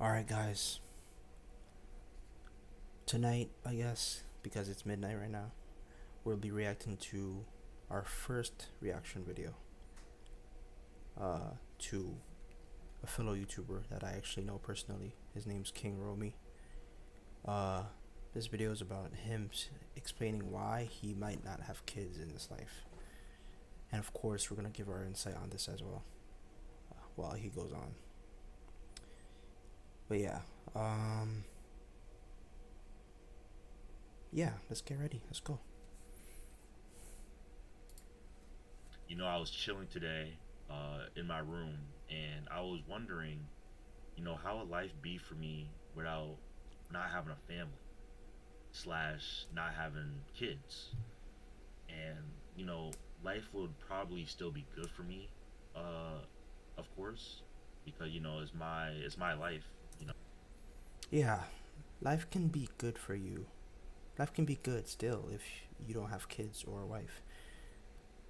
Alright, guys. Tonight, I guess, because it's midnight right now, we'll be reacting to our first reaction video to a fellow YouTuber that I actually know personally. His name's King Romy. Uh, this video is about him explaining why he might not have kids in his life. And of course, we're going to give our insight on this as well while he goes on. But yeah, let's get ready. Let's go. I was chilling today in my room, and I was wondering, how would life be for me without not having a family slash not having kids? And, you know, life would probably still be good for me, uh, of course, because, it's my life. Yeah, life can be good for you. Life can be good still if you don't have kids or a wife.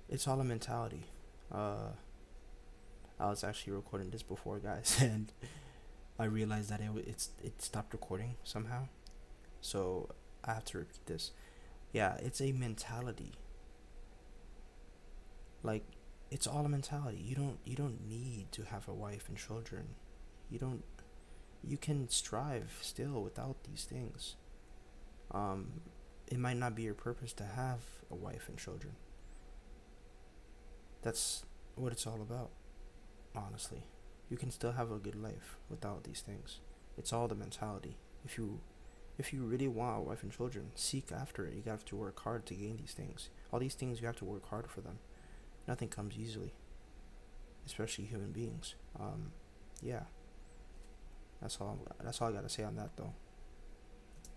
It's all a mentality. Uh, I was actually recording this before, guys, and I realized that it stopped recording somehow. So I have to repeat this. Yeah, it's a mentality. Like, it's all a mentality. You don't need to have a wife and children. You don't. You can strive still without these things. Um, it might not be your purpose to have a wife and children. That's what it's all about, honestly. You can still have a good life without these things. It's all the mentality. If you really want a wife and children, seek after it. You have to work hard to gain these things. All these things you have to work hard for them. Nothing comes easily, especially human beings. Yeah, that's all I gotta say on that though.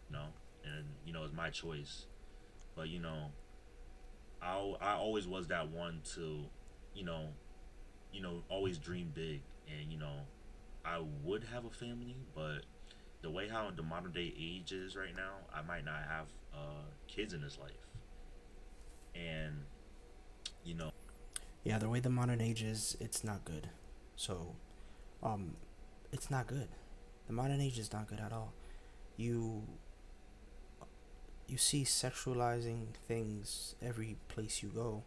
you know, and, it's my choice. But, I always was that one to, you know, always dream big, and, I would have a family, but the way how the modern day age is right now, I might not have kids in this life. And you know, Yeah, the way the modern age is, it's not good. So, um, it's not good. The modern age is not good at all. You you see sexualizing things every place you go.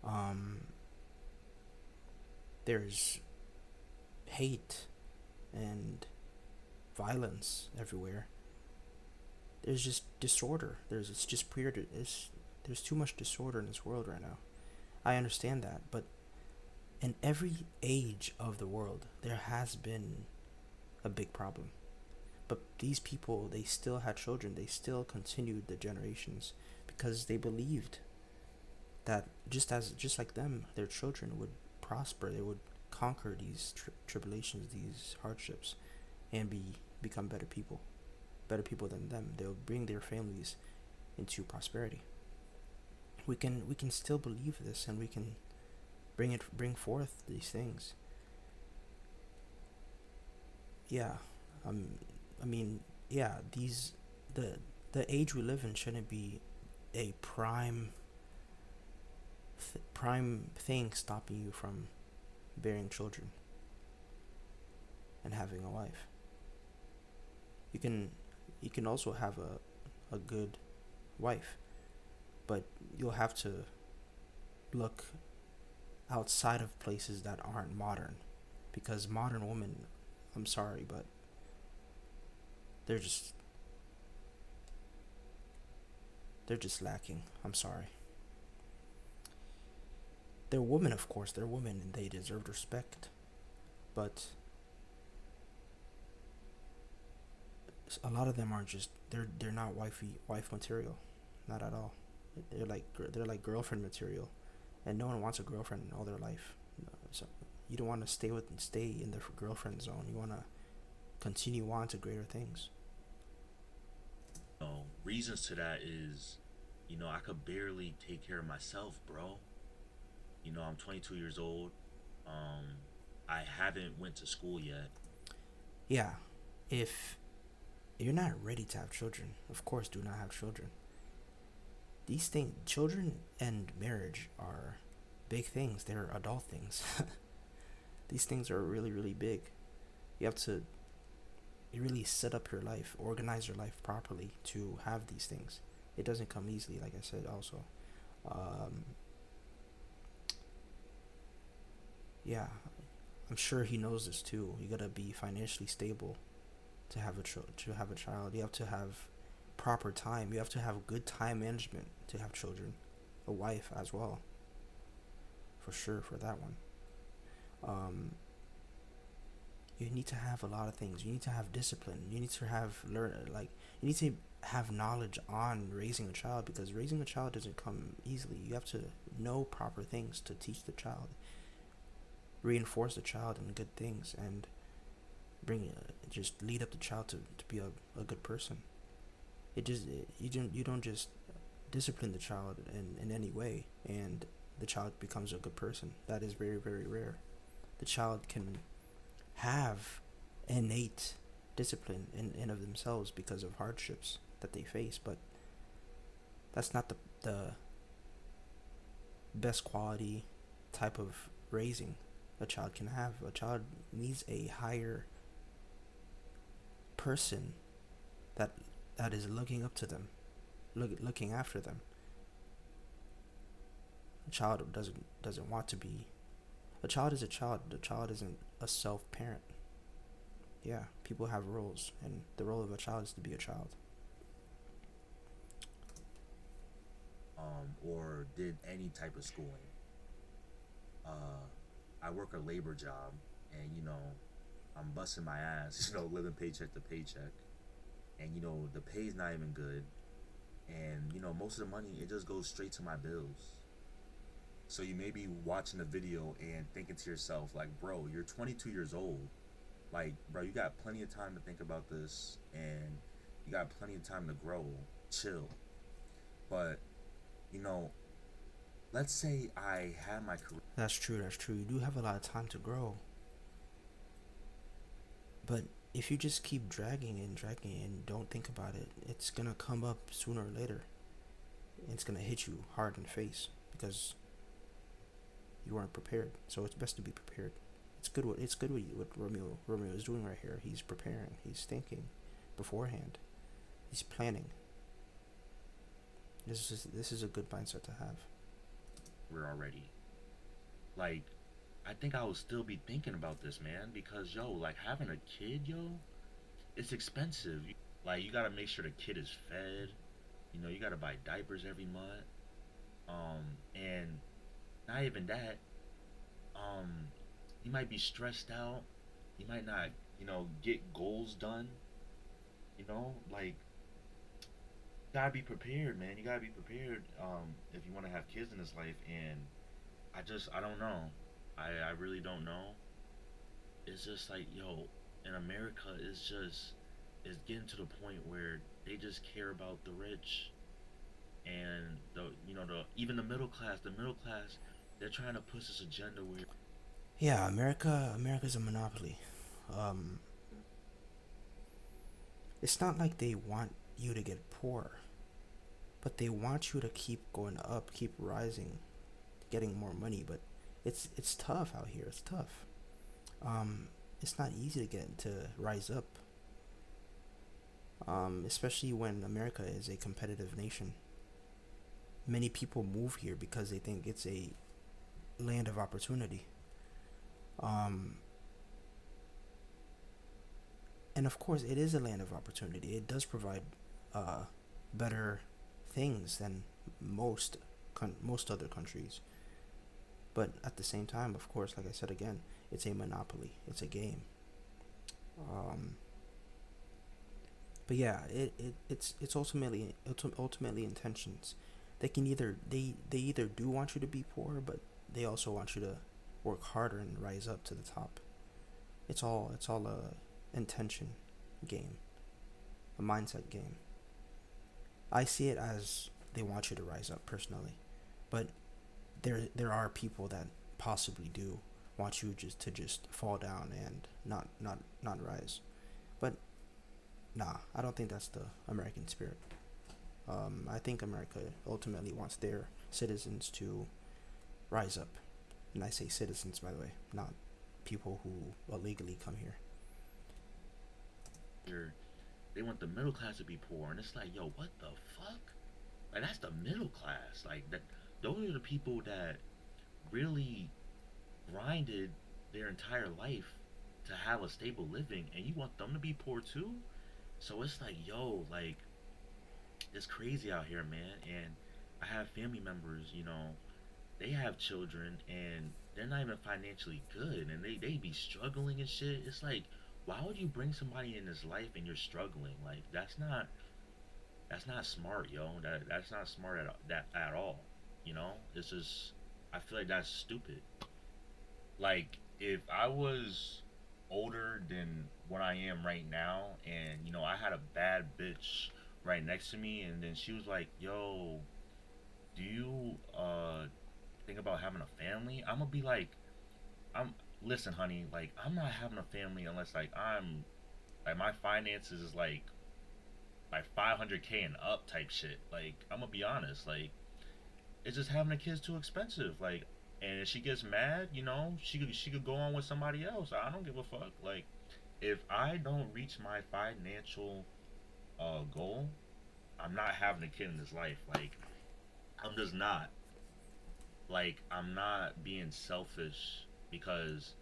Um, there's hate and violence everywhere. There's just disorder. It's just weird. There's too much disorder in this world right now. I understand that, but in every age of the world, there has been a big problem. But these people, they still had children. They still continued the generations because they believed that just like them, their children would prosper. They would conquer these tribulations, these hardships, and become better people than them. They'll bring their families into prosperity. We can still believe this, and we can bring forth these things. Yeah, um, I mean, yeah, the the age we live in shouldn't be a prime thing stopping you from bearing children and having a wife. You can you can also have a good wife, but you'll have to look outside of places that aren't modern, because modern women, I'm sorry, but they're just they're just lacking. I'm sorry. They're women, of course. They're women, and they deserve respect. But a lot of them are just they're not wife material, not at all. They're like girlfriend material, and no one wants a girlfriend all their life. So you don't want to stay in the girlfriend zone. You want to continue on to greater things. reasons to that is, I could barely take care of myself, bro. I'm 22 years old. Um, I haven't went to school yet. Yeah, if you're not ready to have children, of course, do not have children. These things, children and marriage are big things. They're adult things. These things are really, really big. You have to really set up your life, organize your life properly to have these things. It doesn't come easily, like I said. Also, um, yeah, I'm sure he knows this too. You gotta be financially stable to have to have a child. You have to have proper time. You have to have good time management to have children. A wife as well, for sure for that one. Um, you need to have a lot of things. You need to have discipline. You need to have learn like you need to have knowledge on raising a child, because raising a child doesn't come easily. You have to know proper things to teach the child, reinforce the child in good things, and just lead up the child to be a good person. You don't just discipline the child in any way and the child becomes a good person. That is very, very rare. The child can have innate discipline in of themselves because of hardships that they face, but that's not the best quality type of raising a child can have. A child needs a higher person that is looking up to them, looking after them. A child doesn't want to be. A child is a child. A child isn't a self parent. Yeah, people have roles, and the role of a child is to be a child. Or did any type of schooling. Uh, I work a labor job, and I'm busting my ass, living paycheck to paycheck, and the pay's not even good, and most of the money it just goes straight to my bills. So you may be watching the video and thinking to yourself, like, bro, you're 22 years old. Like, bro, you got plenty of time to think about this, and you got plenty of time to grow. Chill. But you know, let's say I had my career. That's true. That's true. You do have a lot of time to grow, but if you just keep dragging and don't think about it, it's gonna come up sooner or later. It's gonna hit you hard in the face because you weren't prepared. So it's best to be prepared. What Romeo is doing right here. He's preparing. He's thinking beforehand. He's planning. This is a good mindset to have. We're already like, I think I would still be thinking about this, man, because like having a kid, it's expensive. Like, you gotta make sure the kid is fed. You gotta buy diapers every month. And not even that. Um, you might be stressed out. You might not, get goals done. Like, gotta be prepared, man. You gotta be prepared. If you want to have kids in this life, and I don't know. I really don't know. It's just like, in America, it's getting to the point where they just care about the rich, and the even the middle class. The middle class, they're trying to push this agenda where Yeah, America's a monopoly. Um, it's not like they want you to get poor, but they want you to keep going up, keep rising, getting more money. But it's tough out here. It's tough. It's not easy to get to rise up. Especially when America is a competitive nation. Many people move here because they think it's a land of opportunity. Um, and of course, it is a land of opportunity. It does provide uh, better things than most other countries. But at the same time, of course, like I said again, it's a monopoly. It's a game. Um, but yeah, it's ultimately intentions. They can they either do want you to be poor, but they also want you to work harder and rise up to the top. It's all a intention game, a mindset game. I see it as they want you to rise up personally, but there are people that possibly do want you just fall down and not rise. But nah, I don't think that's the American spirit. I think America ultimately wants their citizens to rise up, and I say citizens, by the way, not people who illegally come here. they want the middle class to be poor, and it's like, yo, what the fuck? Like that's the middle class. Like that, those are the people that really grinded their entire life to have a stable living, and you want them to be poor too. So it's like, yo, like it's crazy out here, man. And I have family members, they have children and they're not even financially good, and they be struggling and shit. It's like, why would you bring somebody in this life and you're struggling? Like that's not smart, yo. That's not smart at all. It's just, I feel like that's stupid. Like if I was older than what I am right now, and I had a bad bitch right next to me, and then she was like, "Yo, do you think about having a family?" I'm gonna be like, "I'm listen, honey. Like I'm not having a family unless like my finances is like 500K and up type shit. Like I'm gonna be honest, like it's just having a kid's too expensive. Like, and if she gets mad, she could go on with somebody else. I don't give a fuck. Like, if I don't reach my financial goal, I'm not having a kid in this life. Like, I'm just not. Like, I'm not being selfish because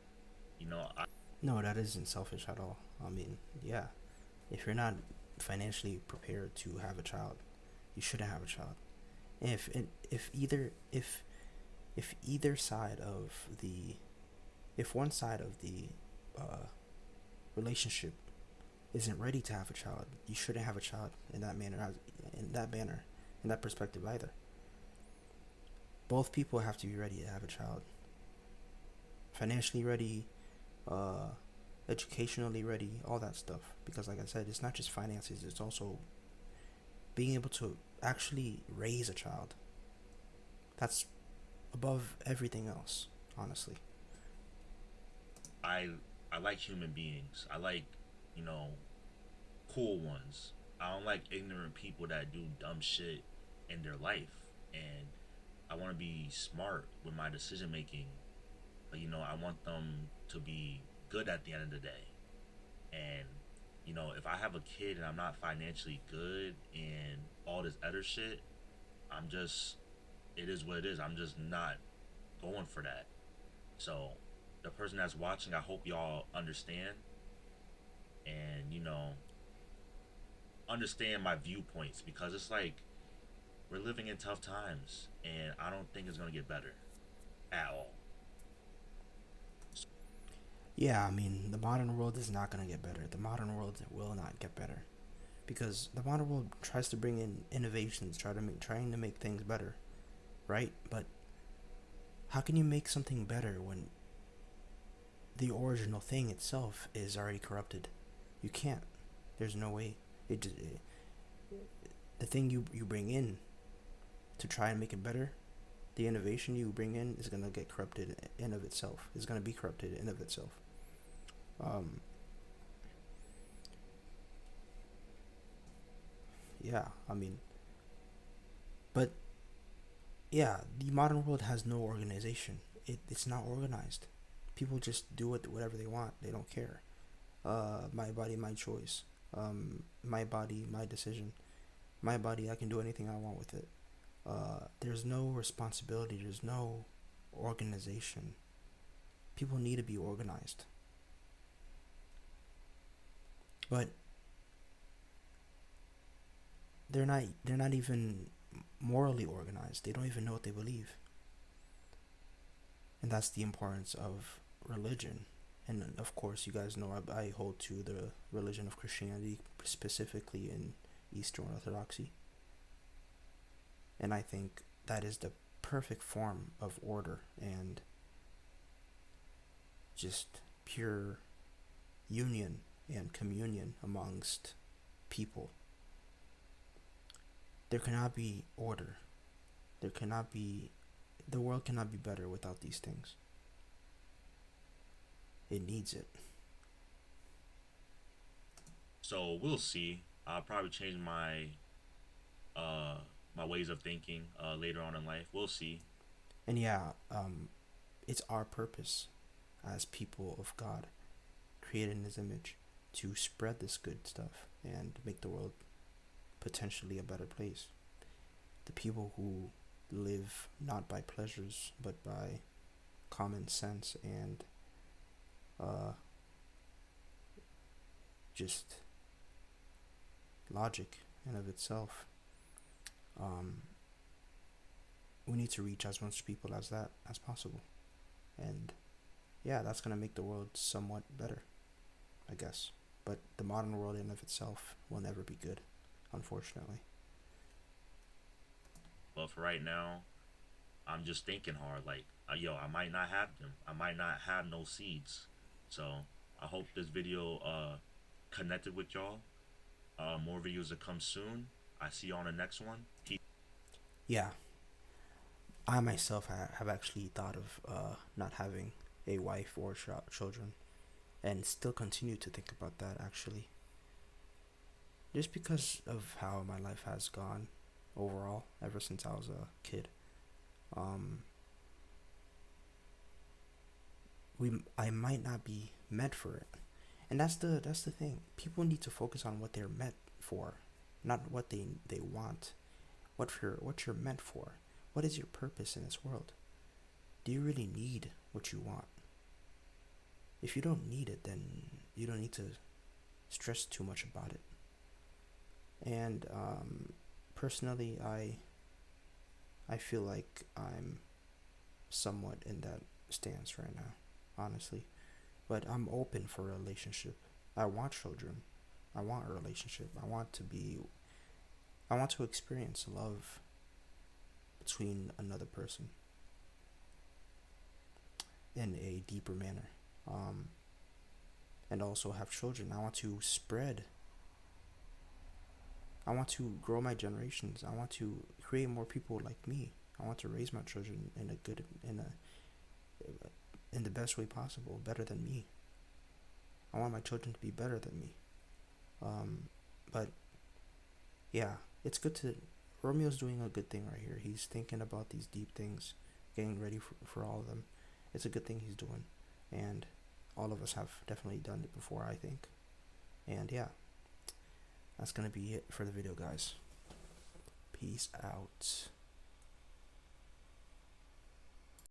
I No, that isn't selfish at all. I mean, yeah, if you're not financially prepared to have a child, you shouldn't have a child. If if either if either side of the if one side of the uh, relationship isn't ready to have a child, you shouldn't have a child in that manner, in that perspective either. Both people have to be ready to have a child, financially ready, uh, educationally ready, all that stuff. Because, like I said, it's not just finances; it's also being able to actually raise a child. That's above everything else, honestly. I I like human beings. I like you know cool ones. I don't like ignorant people that do dumb shit in their life. And I want to be smart with my decision making. I want them to be good at the end of the day. And if I have a kid and I'm not financially good and all this other shit, I'm just, it is what it is. I'm just not going for that. So the person that's watching, I hope y'all understand and understand my viewpoints, because it's like we're living in tough times and I don't think it's gonna get better at all. Yeah, I mean, the modern world is not going to get better. The modern world will not get better because the modern world tries to bring in innovations, trying to make things better, right? But how can you make something better when the original thing itself is already corrupted? You can't. There's no way. The thing you bring in to try and make it better, the innovation you bring in is gonna get corrupted in of itself. Is gonna be corrupted in of itself. Um, yeah, I mean, but yeah, the modern world has no organization. It's not organized. People just do whatever they want. They don't care. My body, my choice. My body, my decision. My body, I can do anything I want with it. There's no responsibility. There's no organization. People need to be organized, but they're not. They're not even morally organized. They don't even know what they believe, and that's the importance of religion. And of course, you guys know I hold to the religion of Christianity, specifically in Eastern Orthodoxy, and I think that is the perfect form of order and just pure union and communion amongst people. There cannot be order. There cannot be. The world cannot be better without these things. It needs it. So we'll see. I'll probably change uh my ways of thinking later on in life. We'll see. And yeah, it's our purpose as people of God, created in His image. to spread this good stuff and make the world potentially a better place. The people who live not by pleasures but by common sense and uh, just logic in of itself. Um, we need to reach as much people as that as possible, and yeah, that's gonna make the world somewhat better, I guess. But the modern world in of itself will never be good, unfortunately. But for right now, I'm just thinking hard. Like, yo, I might not have them. I might not have no seeds. So I hope this video connected with y'all. More videos to come soon. I see you on the next one. Peace. Yeah, I myself have actually thought of not having a wife or children, and still continue to think about that actually, just because of how my life has gone overall ever since I was a kid. Um, I might not be meant for it, and that's the thing. People need to focus on what they're meant for, not what they want. What you're meant for. What is your purpose in this world? Do you really need what you want? If you don't need it, then you don't need to stress too much about it. And personally, I feel like I'm somewhat in that stance right now, honestly. But I'm open for a relationship. I want children. I want a relationship. I want to experience love between another person in a deeper manner. Um, and also have children. I want to grow my generations. I want to create more people like me. I want to raise my children in the best way possible, better than me. I want my children to be better than me. Um, but yeah, it's good to. Romeo's doing a good thing right here. He's thinking about these deep things, getting ready for all of them. It's a good thing he's doing, and all of us have definitely done it before, I think. And yeah, that's gonna be it for the video, guys. Peace out.